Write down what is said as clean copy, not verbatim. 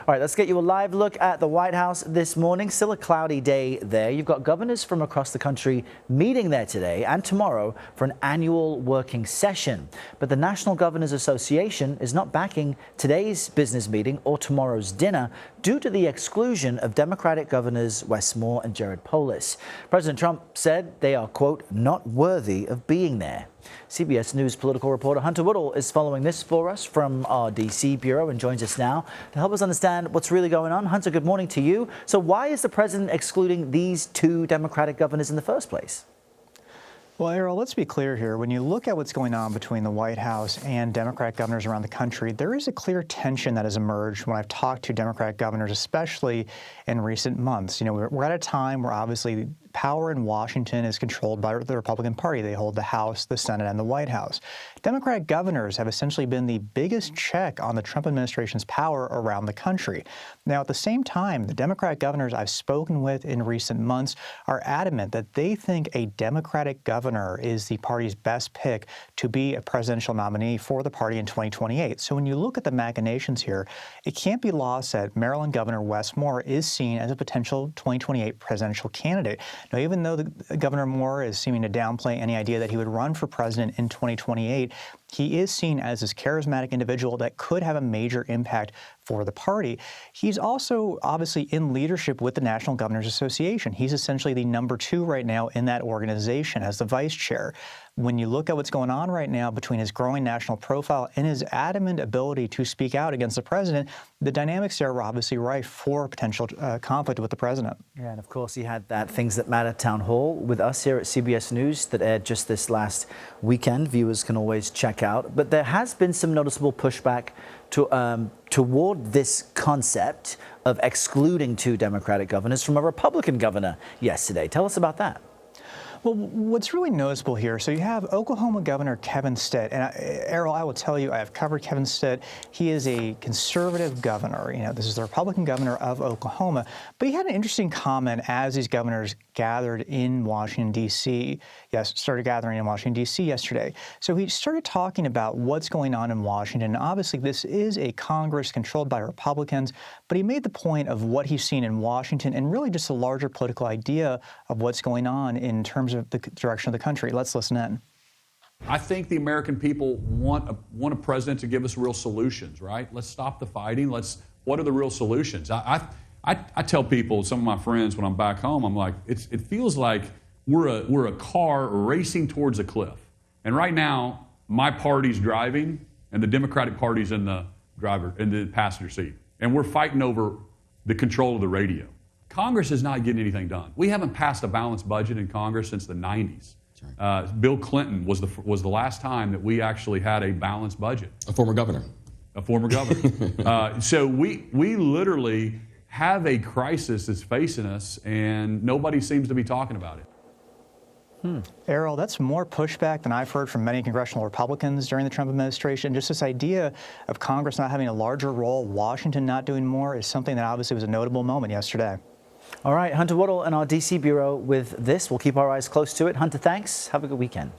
All right, let's get you a live look at the White House this morning. Still a cloudy day there. You've got governors from across the country meeting there today and tomorrow for an annual working session. But the National Governors Association is not backing today's business meeting or tomorrow's dinner due to the exclusion of Democratic governors Wes Moore and Jared Polis. President Trump said they are, quote, not worthy of being there. CBS News political reporter Hunter Woodall is following this for us from our D.C. bureau and joins us now to help us understand what's really going on. Hunter, good morning to you. So why is the president excluding these two Democratic governors in the first place? Well, Errol, let's be clear here. When you look at what's going on between the White House and Democrat governors around the country, there is a clear tension that has emerged when I've talked to Democrat governors, especially in recent months. You know, we're at a time where obviously power in Washington is controlled by the Republican Party. They hold the House, the Senate, and the White House. Democrat governors have essentially been the biggest check on the Trump administration's power around the country. Now, at the same time, the Democrat governors I've spoken with in recent months are adamant that they think a Democratic governor is the party's best pick to be a presidential nominee for the party in 2028. So when you look at the machinations here, it can't be lost that Maryland Governor Wes Moore is seen as a potential 2028 presidential candidate. Now, even though Governor Moore is seeming to downplay any idea that he would run for president in 2028, he is seen as this charismatic individual that could have a major impact for the party. He's also obviously in leadership with the National Governors Association. He's essentially the #2 right now in that organization as the vice chair. When you look at what's going on right now between his growing national profile and his adamant ability to speak out against the president, the dynamics there were obviously rife for potential conflict with the president. Yeah, and of course he had that Things That Matter town hall with us here at CBS News that aired just this last weekend. Viewers can always check out. But there has been some noticeable pushback toward this concept of excluding two Democratic governors from a Republican governor yesterday. Tell us about that. Well, what's really noticeable here, so you have Oklahoma Governor Kevin Stitt, and Errol, I will tell you, I have covered Kevin Stitt. He is a conservative governor. You know, this is the Republican governor of Oklahoma, but he had an interesting comment as these governors gathered in Washington, D.C. Started gathering in Washington, D.C. yesterday. So he started talking about what's going on in Washington. Obviously, this is a Congress controlled by Republicans, but he made the point of what he's seen in Washington and really just a larger political idea of what's going on in terms of the direction of the country. Let's listen in. I think the American people want a president to give us real solutions, right? Let's stop the fighting. What are the real solutions? I tell people, some of my friends, when I'm back home, I'm like, it feels like we're a car racing towards a cliff. And right now, my party's driving, and the Democratic Party's in the passenger seat. And we're fighting over the control of the radio. Congress is not getting anything done. We haven't passed a balanced budget in Congress since the 90s. Right. Bill Clinton was the last time that we actually had a balanced budget. A former governor. A former governor. So we literally have a crisis that's facing us, and nobody seems to be talking about it. Errol, that's more pushback than I've heard from many congressional Republicans during the Trump administration. Just this idea of Congress not having a larger role, Washington not doing more, is something that obviously was a notable moment yesterday. All right, Hunter Woodall in our D.C. bureau with this. We'll keep our eyes close to it. Hunter, thanks. Have a good weekend.